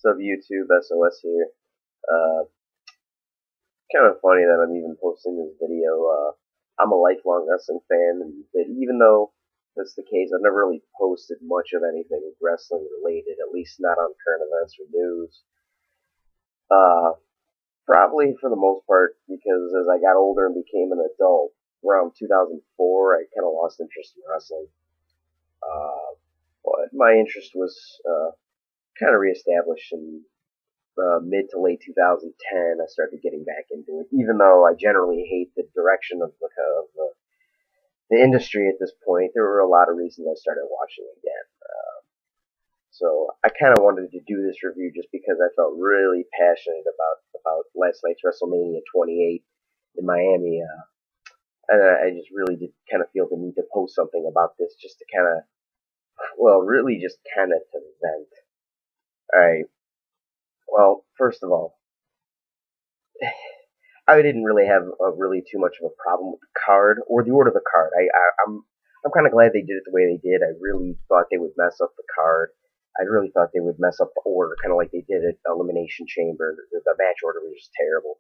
What's up, YouTube? SOS here. Kind of funny that I'm even posting this video. I'm a lifelong wrestling fan, but even though that's the case, I've never really posted much of anything wrestling related, at least not on current events or news. Probably for the most part because as I got older and became an adult, around 2004, I kind of lost interest in wrestling. But my interest was kind of reestablished in mid to late 2010. I started getting back into it, even though I generally hate the direction of the industry at this point. There were a lot of reasons I started watching again. So I kind of wanted to do this review just because I felt really passionate about last night's WrestleMania 28 in Miami, and I just really did kind of feel the need to post something about this just to kind of, well, really just kind of to vent. Alright, well, first of all, I didn't really have really too much of a problem with the card or the order of the card. I'm kind of glad they did it the way they did. I really thought they would mess up the card. I really thought they would mess up the order, kind of like they did at Elimination Chamber. The match order was just terrible.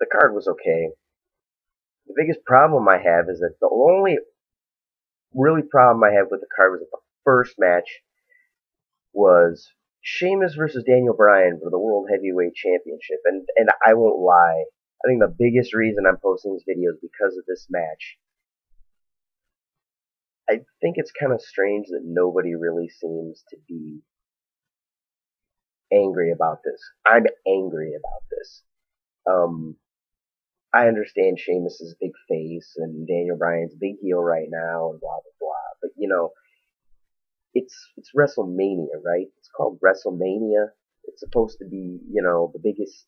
The card was okay. The biggest problem I have is that the only really problem I have with the card was that the first match was Sheamus versus Daniel Bryan for the World Heavyweight Championship. And I won't lie, I think the biggest reason I'm posting this video is because of this match. I think it's kind of strange that nobody really seems to be angry about this. I'm angry about this. I understand Sheamus is a big face and Daniel Bryan's a big heel right now and blah blah blah. But you know, it's WrestleMania, right? It's called WrestleMania. It's supposed to be, you know, the biggest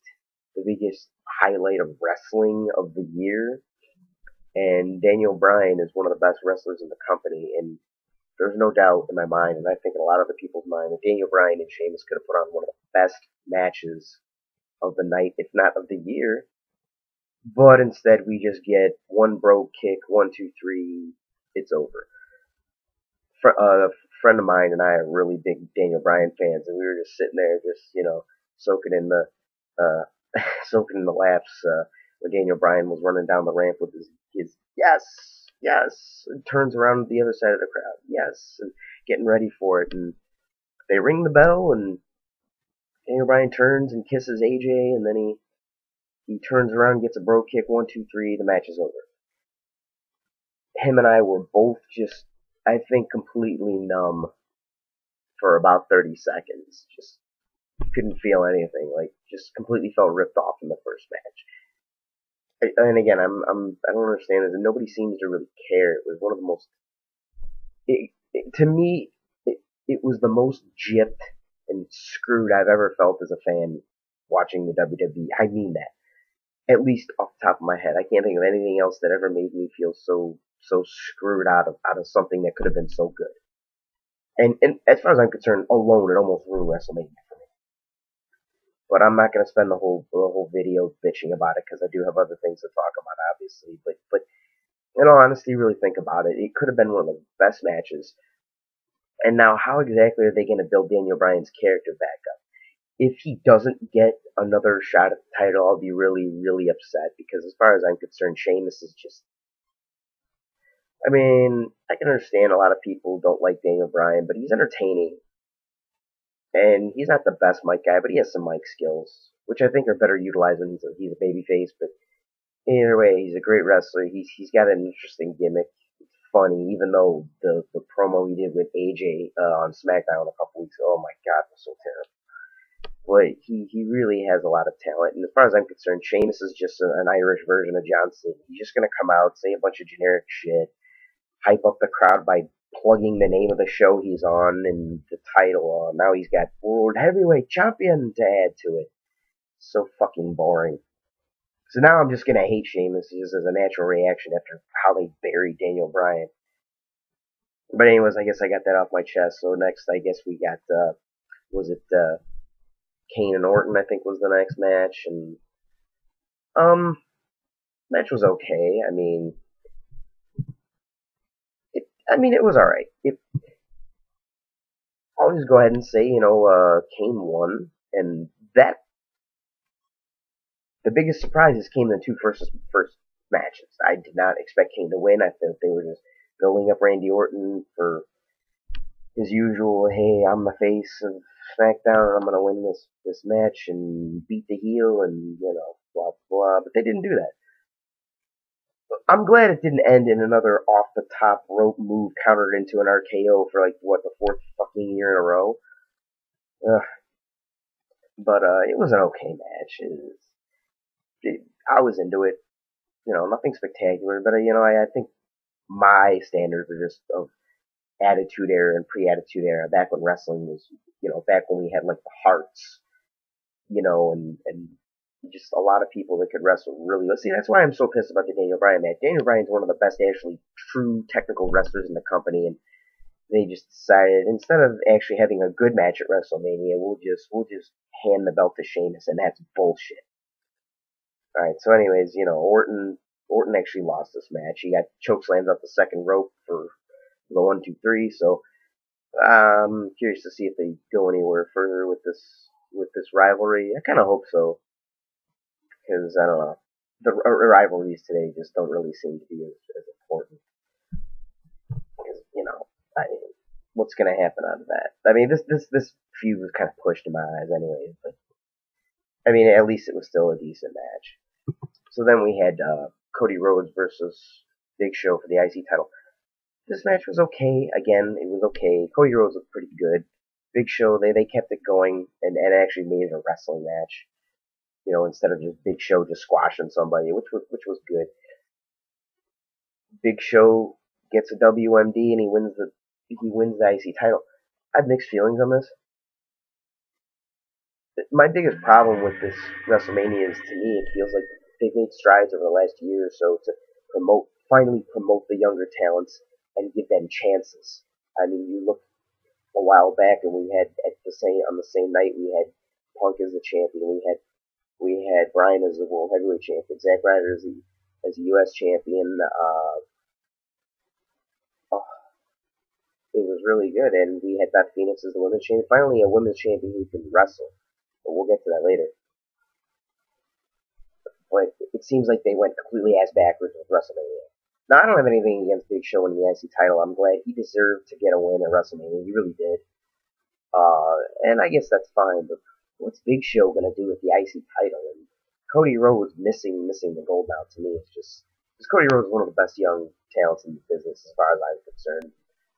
highlight of wrestling of the year. And Daniel Bryan is one of the best wrestlers in the company, and there's no doubt in my mind, and I think in a lot of the people's mind, that Daniel Bryan and Sheamus could have put on one of the best matches of the night, if not of the year. But instead, we just get one brogue kick, 1, 2, 3, it's over. A friend of mine and I are really big Daniel Bryan fans, and we were just sitting there, just soaking in the soaking in the laughs when Daniel Bryan was running down the ramp with his yes, and turns around to the other side of the crowd, yes, and getting ready for it, and they ring the bell, and Daniel Bryan turns and kisses AJ, and then he turns around and gets a brogue kick, 1, 2, 3, the match is over. Him and I were both just, I think, completely numb for about 30 seconds. Just couldn't feel anything. Like, just completely felt ripped off in the first match. And again, I don't understand it. Nobody seems to really care. It was one of the most, to me, it was the most gypped and screwed I've ever felt as a fan watching the WWE. I mean that. At least off the top of my head. I can't think of anything else that ever made me feel so screwed out of something that could have been so good. And as far as I'm concerned, alone, it almost ruined WrestleMania for me. But I'm not going to spend the whole video bitching about it because I do have other things to talk about, obviously. But in all honesty, really think about it. It could have been one of the best matches. And now, how exactly are they going to build Daniel Bryan's character back up? If he doesn't get another shot at the title, I'll be really, really upset because as far as I'm concerned, Sheamus is just, I mean, I can understand a lot of people don't like Daniel Bryan, but he's entertaining. And he's not the best mic guy, but he has some mic skills, which I think are better utilized when he's a babyface. But either way, he's a great wrestler. He's got an interesting gimmick. It's funny, even though the promo he did with AJ on SmackDown a couple weeks ago, oh my god, it was so terrible. But he really has a lot of talent. And as far as I'm concerned, Sheamus is just an Irish version of John Cena. He's just going to come out, say a bunch of generic shit, hype up the crowd by plugging the name of the show he's on and the title. Now he's got World Heavyweight Champion to add to it. So fucking boring. So now I'm just going to hate Sheamus just as a natural reaction after how they buried Daniel Bryan. But anyways, I guess I got that off my chest. So next, I guess we got, Kane and Orton, I think, was the next match. And, match was okay. I mean, it was alright. I'll just go ahead and say, Kane won, and that the biggest surprises came in the first matches. I did not expect Kane to win. I thought they were just building up Randy Orton for his usual, hey, I'm the face of SmackDown, and I'm gonna win this match and beat the heel, and blah blah. But they didn't do that. I'm glad it didn't end in another off the top rope move countered into an RKO for the fourth fucking year in a row. Ugh. But it was an okay match. I was into it. Nothing spectacular, but I think my standards are just of Attitude Era and pre-Attitude Era, back when wrestling was, back when we had like the Hearts, and just a lot of people that could wrestle really well. See, that's why I'm so pissed about the Daniel Bryan match. Daniel Bryan's one of the best, actually, true technical wrestlers in the company, and they just decided, instead of actually having a good match at WrestleMania, we'll just hand the belt to Sheamus, and that's bullshit. Alright, so anyways, Orton actually lost this match. He got chokeslammed off the second rope for the 1, 2, 3, so I'm curious to see if they go anywhere further with this rivalry. I kind of hope so, because I don't know, the rivalries today just don't really seem to be as important. Because what's going to happen out of that? I mean, this feud was kind of pushed in my eyes, anyways. But I mean, at least it was still a decent match. So then we had Cody Rhodes versus Big Show for the IC title. This match was okay. Again, it was okay. Cody Rhodes looked pretty good. Big Show, they kept it going and actually made it a wrestling match. Instead of just Big Show just squashing somebody, which was good. Big Show gets a WMD and he wins the IC title. I have mixed feelings on this. My biggest problem with this WrestleMania is, to me, it feels like they've made strides over the last year or so to finally promote the younger talents and give them chances. I mean, you look a while back, and we had on the same night we had Punk as the champion, we had Bryan as the world heavyweight champion, Zack Ryder as the U.S. champion. It was really good, and we had Beth Phoenix as the women's champion. Finally, a women's champion who can wrestle, but we'll get to that later. But it seems like they went completely ass backwards with WrestleMania. Now, I don't have anything against Big Show winning the IC title. I'm glad he deserved to get a win at WrestleMania. He really did. And I guess that's fine, but what's Big Show going to do with the IC title? And Cody Rhodes missing the gold now, to me, it's just, because Cody Rhodes is one of the best young talents in the business as far as I'm concerned.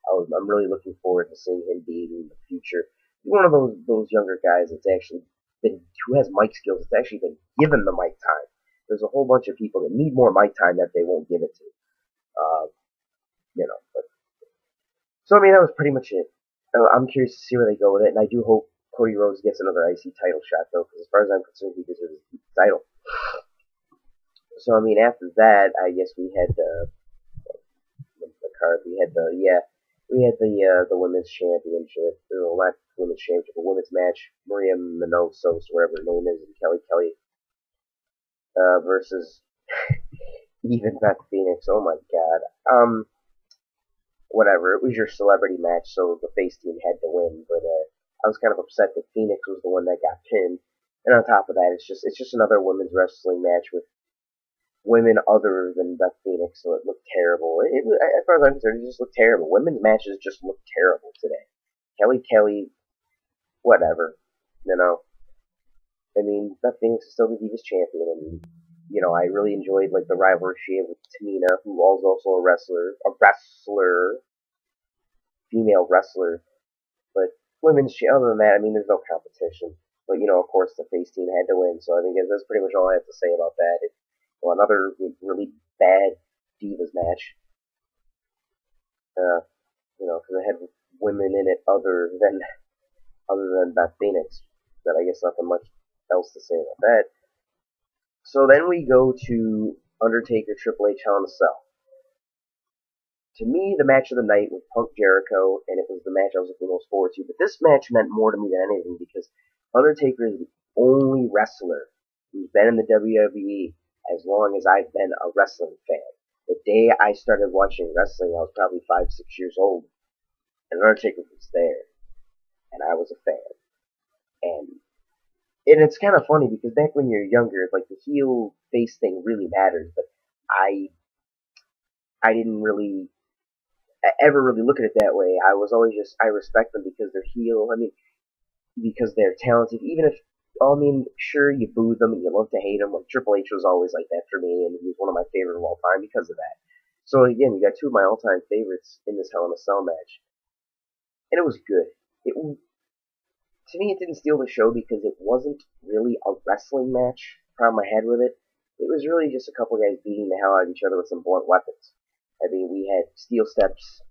I'm really looking forward to seeing him being in the future. He's one of those younger guys that's actually who has mic skills, that's actually been given the mic time. There's a whole bunch of people that need more mic time that they won't give it to. But, so I mean, that was pretty much it. I'm curious to see where they go with it, and I do hope Cody Rhodes gets another IC title shot, though, because as far as I'm concerned, he deserves the title. So I mean, after that, I guess we had the card. We had the women's championship, or not women's championship, a women's match. Maria Menounos, wherever her name is, and Kelly versus even Beth Phoenix. Oh my god. Whatever. It was your celebrity match, so the face team had to win. But I was kind of upset that Phoenix was the one that got pinned. And on top of that, it's just another women's wrestling match with women other than Beth Phoenix, so it looked terrible. As far as I'm concerned, it just looked terrible. Women's matches just look terrible today. Kelly, whatever. I mean, Beth Phoenix is still the Divas champion, and I really enjoyed the rivalry she had with Tamina, who was also a female wrestler. But women's, other than that, I mean, there's no competition. But of course, the face team had to win, so I think that's pretty much all I have to say about that. Another really bad Divas match. Because it had women in it other than Beth Phoenix. But I guess nothing much else to say about that. So then we go to Undertaker Triple H Hell in a Cell. To me, the match of the night was Punk Jericho, and it was the match I was looking most forward to. But this match meant more to me than anything, because Undertaker is the only wrestler who's been in the WWE as long as I've been a wrestling fan. The day I started watching wrestling, I was probably 5, 6 years old, and Undertaker was there. and I was a fan. And it's kind of funny because back when you're younger, like the heel face thing really matters, but I I didn't really ever really look at it that way. I was always just I respect them because they're heel. I mean, because they're talented. Even if I mean, sure you boo them and you love to hate them. Like Triple H was always like that for me, and he was one of my favorite of all time because of that. So again, you got two of my all-time favorites in this Hell in a Cell match, and it was good. It to me, it didn't steal the show because it wasn't really a wrestling match. Problem I had with it, it was really just a couple guys beating the hell out of each other with some blunt weapons. I mean, we had steel steps,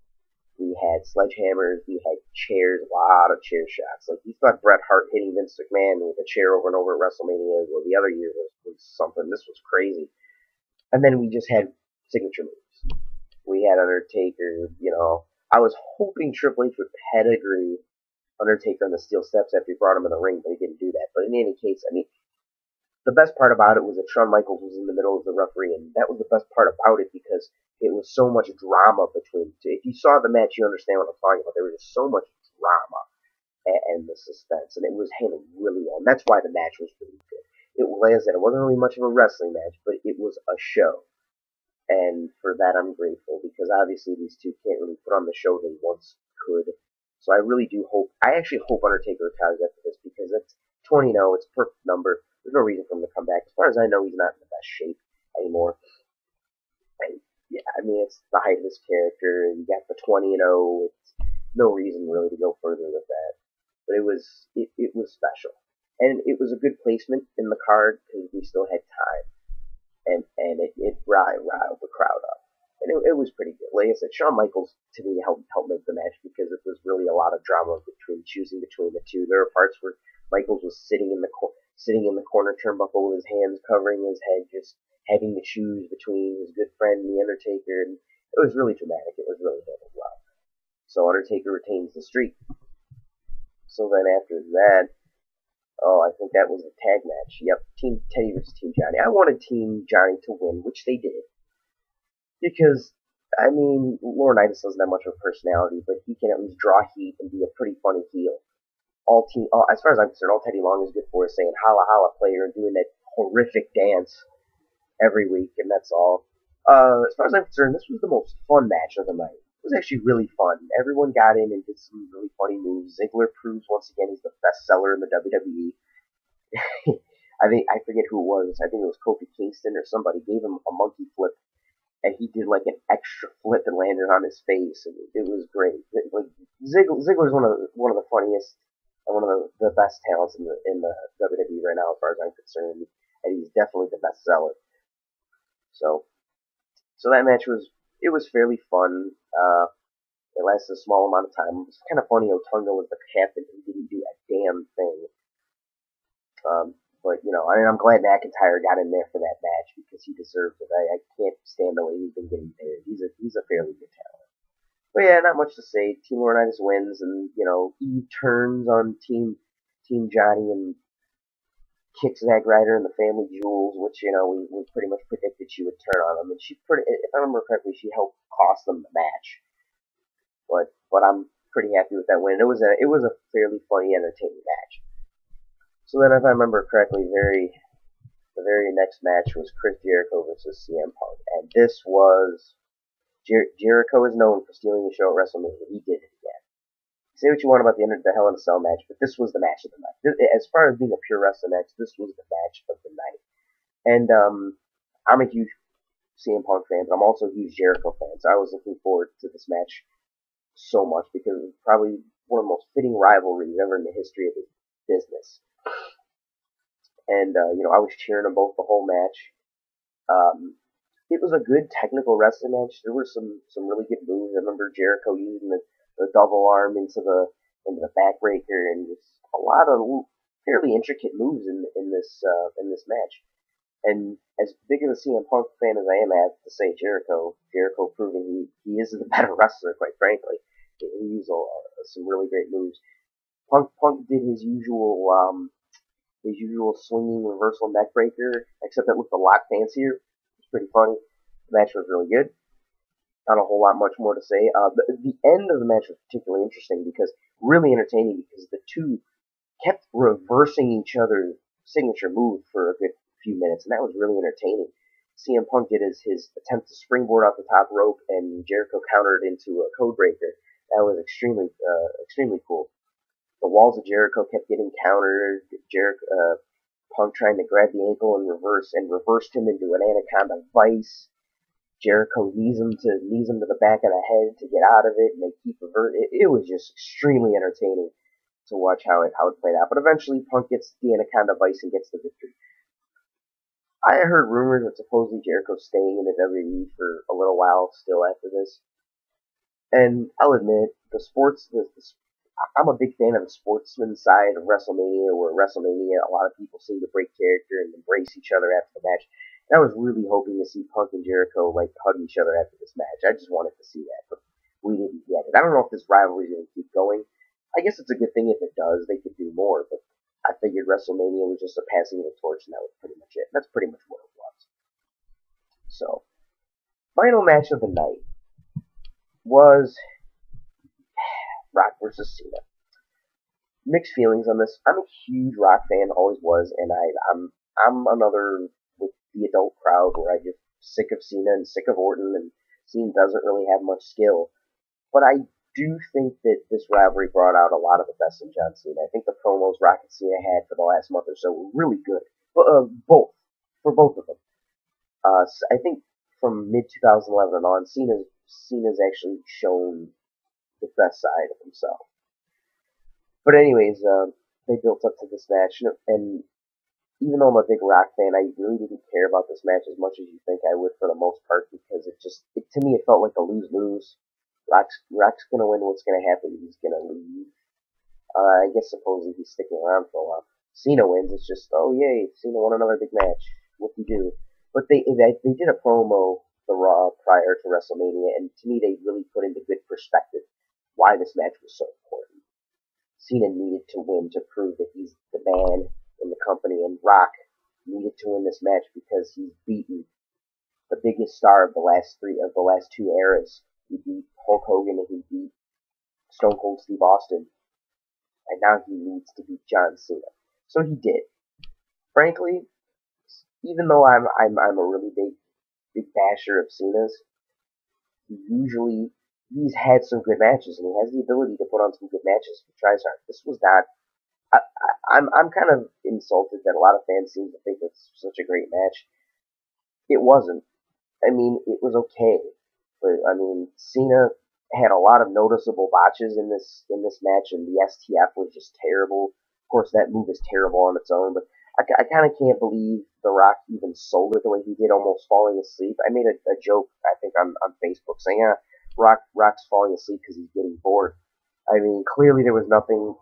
we had sledgehammers, we had chairs, a lot of chair shots. Like, you thought Bret Hart hitting Vince McMahon with a chair over and over at WrestleMania, or the other year was something. This was crazy. And then we just had signature moves. We had Undertaker, I was hoping Triple H would pedigree Undertaker on the steel steps after he brought him in the ring, but he didn't do that. But in any case, I mean, the best part about it was that Shawn Michaels was in the middle of the referee, and that was the best part about it because it was so much drama between the two. If you saw the match, you understand what I'm talking about. There was just so much drama and the suspense, and it was handled really well. And that's why the match was really good. Like I said, it wasn't really much of a wrestling match, but it was a show. And for that, I'm grateful because obviously these two can't really put on the show they once could. So I really do hope, I actually hope Undertaker retires after this because it's 20-0, it's a perfect number. There's no reason for him to come back. As far as I know, he's not in the best shape anymore. And yeah, I mean, it's the height of his character, and you got the 20-0. It's no reason really to go further with that. But it was special. And it was a good placement in the card because we still had time. And it riled the crowd up. And it was pretty good. Like I said, Shawn Michaels, to me, helped make the match because it was really a lot of drama choosing between the two. There were parts where Michaels was sitting in the corner turnbuckle with his hands covering his head, just having to choose between his good friend and The Undertaker, and it was really dramatic. It was really handled well. So Undertaker retains the streak. So then after that, I think that was a tag match. Yep, Team Teddy versus Team Johnny. I wanted Team Johnny to win, which they did. Because, I mean, Laurinaitis doesn't have much of a personality, but he can at least draw heat and be a pretty funny heel. As far as I'm concerned, all Teddy Long is good for is saying holla holla player and doing that horrific dance every week, and that's all. As far as I'm concerned, this was the most fun match of the night. It was actually really fun. Everyone got in and did some really funny moves. Ziggler proves once again he's the best seller in the WWE. I forget who it was. I think it was Kofi Kingston or somebody gave him a monkey flip, and he did like an extra flip and landed on his face. And it was great. Like Ziggler's one of the funniest and one of the best talents in the WWE right now, as far as I'm concerned, and he's definitely the best seller. So that match was fairly fun. It lasted a small amount of time. It was kind of funny. Otunga was the captain. He didn't do a damn thing. But I'm glad McIntyre got in there for that match because he deserved it. I can't stand the way he's been getting paid. He's a fairly good talent. But yeah, not much to say. Team Laurinaitis wins, and Eve turns on Team Johnny and kicks Zack Ryder and the Family Jewels, which we pretty much predicted she would turn on them, and if I remember correctly, she helped cost them the match. But I'm pretty happy with that win. It was a fairly funny, entertaining match. So then, if I remember correctly, the very next match was Chris Jericho versus CM Punk, and this was Jericho is known for stealing the show at WrestleMania. He did it again. Say what you want about the Hell in a Cell match, but this was the match of the night. As far as being a pure wrestling match, this was the match of the night. And I'm a huge CM Punk fan, but I'm also a huge Jericho fan, so I was looking forward to this match so much because it was probably one of the most fitting rivalries ever in the history of the business. And I was cheering them both the whole match. It was a good technical wrestling match. There were some really good moves. I remember Jericho using the double arm into the backbreaker, and just a lot of fairly intricate moves in this match. And as big of a CM Punk fan as I am, I have to say Jericho proving he is the better wrestler, quite frankly. He used some really great moves. Punk did his usual swinging reversal neck breaker, except it looked a lot fancier. It was pretty funny. The match was really good. Not a whole lot much more to say. The end of the match was particularly interesting because really entertaining because the two kept reversing each other's signature move for a good few minutes, and that was really entertaining. CM Punk did his attempt to springboard off the top rope, and Jericho countered into a code breaker. That was extremely cool. The walls of Jericho kept getting countered. Punk trying to grab the ankle and reversed him into an anaconda vice. Jericho knees him to the back of the head to get out of it, and they keep reverting. It was just extremely entertaining to watch how it played out. But eventually, Punk gets the anaconda vice and gets the victory. I heard rumors that supposedly Jericho's staying in the WWE for a little while still after this. And I'll admit, I'm a big fan of the sportsman side of WrestleMania, where WrestleMania, a lot of people seem to break character and embrace each other after the match. And I was really hoping to see Punk and Jericho hug each other after this match. I just wanted to see that, but we didn't get it. I don't know if this rivalry is going to keep going. I guess it's a good thing if it does. They could do more, but I figured WrestleMania was just a passing of the torch, and that was pretty much it. That's pretty much what it was. So, final match of the night was Rock versus Cena. Mixed feelings on this. I'm a huge Rock fan, always was, and I'm another with the adult crowd where I just sick of Cena and sick of Orton, and Cena doesn't really have much skill. But I do think that this rivalry brought out a lot of the best in John Cena. I think the promos Rock and Cena had for the last month or so were really good. But for both of them. I think from mid 2011 on, Cena's actually shown the best side of himself. But anyways, they built up to this match, and even though I'm a big Rock fan, I really didn't care about this match as much as you think I would for the most part, because to me, it felt like a lose-lose. Rock's gonna win. What's gonna happen? He's gonna leave. I guess supposedly he's sticking around for a while. Cena wins. It's just, oh yay, Cena won another big match. What do you do? But they did a promo the Raw prior to WrestleMania, and to me they really put into good perspective why this match was so important. Cena needed to win to prove that he's the man in the company, and Rock needed to win this match because he's beaten the biggest star of the last two eras. He beat Hulk Hogan and he beat Stone Cold Steve Austin, and now he needs to beat John Cena. So he did. Frankly, even though I'm a really big basher of Cena's, he's had some good matches, and he has the ability to put on some good matches if he tries hard. This was not. I'm kind of insulted that a lot of fans seem to think it's such a great match. It wasn't. I mean, it was okay, but I mean, Cena had a lot of noticeable botches in this match, and the STF was just terrible. Of course, that move is terrible on its own, but I kind of can't believe The Rock even sold it the way he did, almost falling asleep. I made a joke, I think, on Facebook saying, Rock's falling asleep because he's getting bored. I mean, clearly there was nothing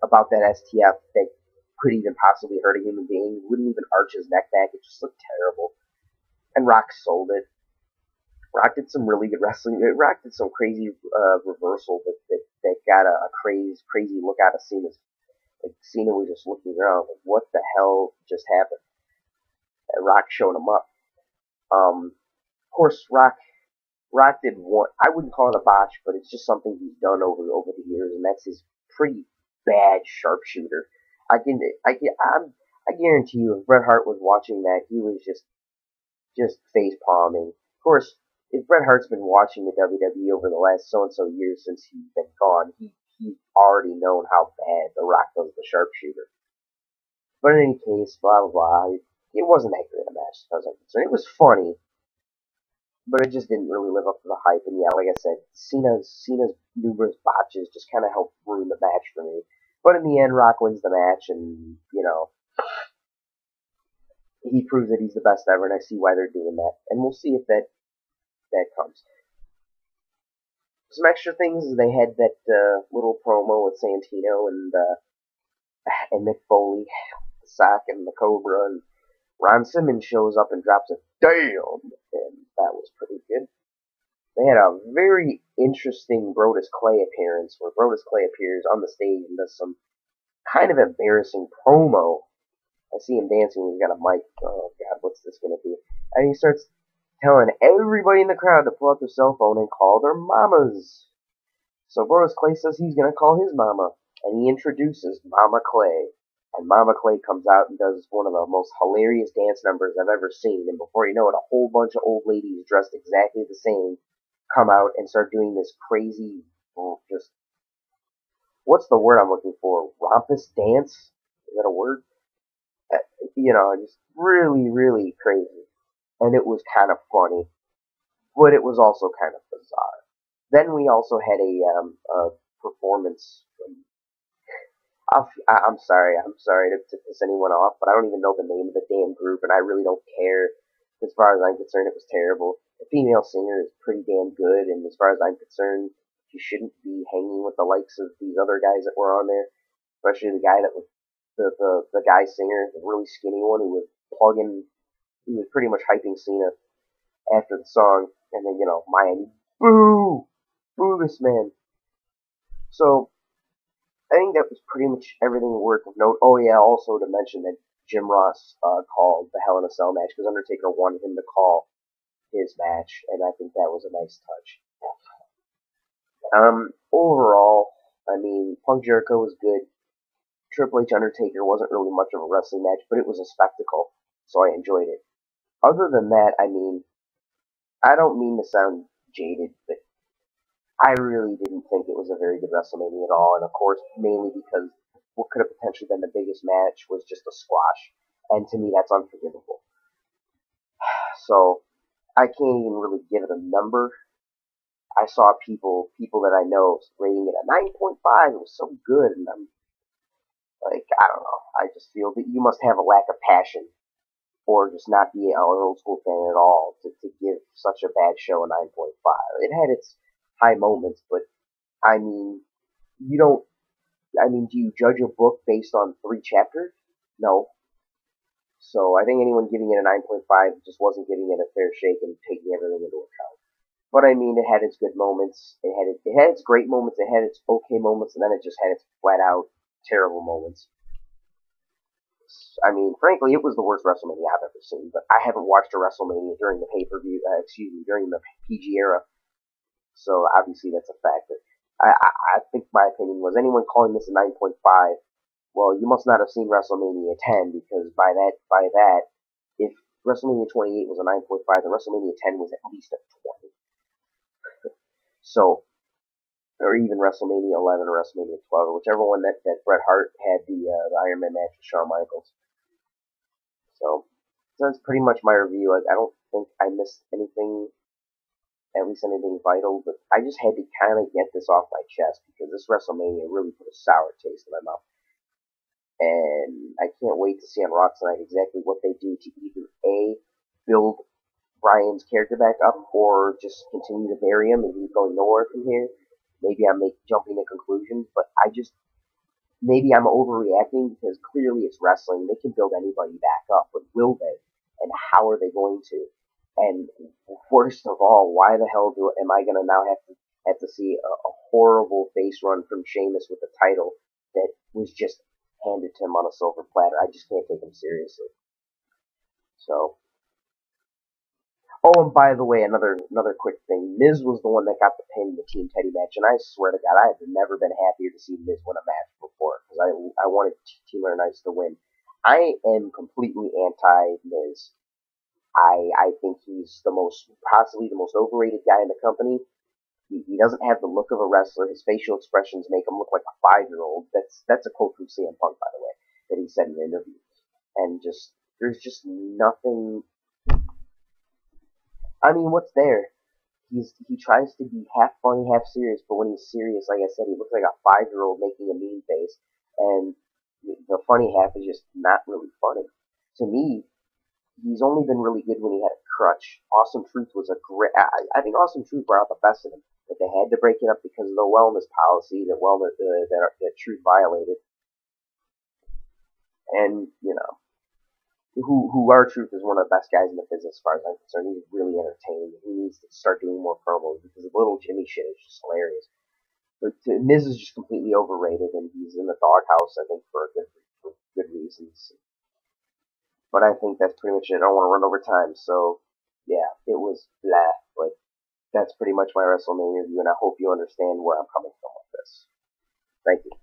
about that STF that could even possibly hurt a human being. He wouldn't even arch his neck back. It just looked terrible. And Rock sold it. Rock did some really good wrestling. Rock did some crazy reversal that got a crazy look out of Cena's. Like, Cena was just looking around, like, what the hell just happened? And Rock showed him up. Of course, Rock did one. I wouldn't call it a botch, but it's just something he's done over the years, and that's his pretty bad sharpshooter. I guarantee you, if Bret Hart was watching that, he was just face palming. Of course, if Bret Hart's been watching the WWE over the last so and so years since he's been gone, he's already known how bad The Rock does the sharpshooter. But in any case, blah blah blah. It wasn't that great a match as far as I'm concerned. It was funny, but it just didn't really live up to the hype. And yeah, like I said, Cena's numerous botches just kind of helped ruin the match for me. But in the end, Rock wins the match, and he proves that he's the best ever, and I see why they're doing that. And we'll see if that comes. Some extra things, they had that little promo with Santino and Mick Foley, the Sock and the Cobra, and Ron Simmons shows up and drops a damn, and that was pretty good. They had a very interesting Brodus Clay appearance, where Brodus Clay appears on the stage and does some kind of embarrassing promo. I see him dancing, he's got a mic. Oh god, what's this gonna be? And he starts telling everybody in the crowd to pull out their cell phone and call their mamas. So Boris Clay says he's gonna call his mama, and he introduces Mama Clay. And Mama Clay comes out and does one of the most hilarious dance numbers I've ever seen. And before you know it, a whole bunch of old ladies dressed exactly the same come out and start doing this crazy, just, what's the word I'm looking for? Rompous dance? Is that a word? Uh, just really, really crazy. And it was kind of funny, but it was also kind of bizarre. Then we also had a performance from, I'm sorry to piss anyone off, but I don't even know the name of the damn group, and I really don't care. As far as I'm concerned, it was terrible. The female singer is pretty damn good, and as far as I'm concerned, she shouldn't be hanging with the likes of these other guys that were on there, especially the guy that was the guy singer, the really skinny one who was plugging, he was pretty much hyping Cena after the song, and then Miami, boo, boo this man. So I think that was pretty much everything worth of note. Oh yeah, also to mention that Jim Ross called the Hell in a Cell match because Undertaker wanted him to call his match, and I think that was a nice touch. Overall, I mean, Punk Jericho was good. Triple H Undertaker wasn't really much of a wrestling match, but it was a spectacle, so I enjoyed it. Other than that, I mean, I don't mean to sound jaded, but I really didn't think it was a very good WrestleMania at all, and of course, mainly because what could have potentially been the biggest match was just a squash, and to me, that's unforgivable. So I can't even really give it a number. I saw people that I know rating it a 9.5. It was so good, and I'm like, I don't know. I just feel that you must have a lack of passion, or just not be an old school fan at all to give such a bad show a 9.5. It had its high moments, but I mean, you don't. I mean, do you judge a book based on 3 chapters? No. So I think anyone giving it a 9.5 just wasn't giving it a fair shake and taking everything into account. But I mean, it had its good moments. It had its great moments. It had its okay moments, and then it just had its flat out terrible moments. I mean, frankly, it was the worst WrestleMania I've ever seen. But I haven't watched a WrestleMania during the pay-per-view. During the PG era. So obviously that's a factor. I think my opinion was anyone calling this a 9.5, well, you must not have seen WrestleMania 10 because by that, if WrestleMania 28 was a 9.5, then WrestleMania 10 was at least a 20. So, or even WrestleMania 11 or WrestleMania 12, or whichever one that Bret Hart had the Iron Man match with Shawn Michaels. So that's pretty much my review. I don't think I missed anything, at least anything vital, but I just had to kind of get this off my chest because this WrestleMania really put a sour taste in my mouth. And I can't wait to see on Raw tonight exactly what they do to either A, build Bryan's character back up, or just continue to bury him and he's going nowhere from here. Maybe I'm jumping to conclusions, but maybe I'm overreacting because clearly it's wrestling. They can build anybody back up, but will they? And how are they going to? And worst of all, why the hell am I going to now have to see a horrible face run from Sheamus with the title that was just handed to him on a silver platter? I just can't take him seriously. So, oh, and by the way, another quick thing. Miz was the one that got the pin in the Team Teddy match, and I swear to God, I have never been happier to see Miz win a match before, because I wanted Team Nice to win. I am completely anti-Miz. I think he's possibly the most overrated guy in the company. He doesn't have the look of a wrestler. His facial expressions make him look like a 5-year-old. That's a quote from CM Punk, by the way, that he said in an interview. And there's just nothing. I mean, what's there? He tries to be half funny, half serious, but when he's serious, like I said, he looks like a 5-year-old making a mean face, and the funny half is just not really funny. To me, he's only been really good when he had a crutch. Awesome Truth was a great. I think Awesome Truth brought out the best of him, but they had to break it up because of the wellness policy that Truth violated. And who R-Truth is one of the best guys in the business as far as I'm concerned. He's really entertaining. He needs to start doing more promos because the little Jimmy shit is just hilarious. But Miz is just completely overrated, and he's in the doghouse, I think, for good reasons. But I think that's pretty much it. I don't want to run over time, so yeah, it was blah. But that's pretty much my WrestleMania review, and I hope you understand where I'm coming from with this. Thank you.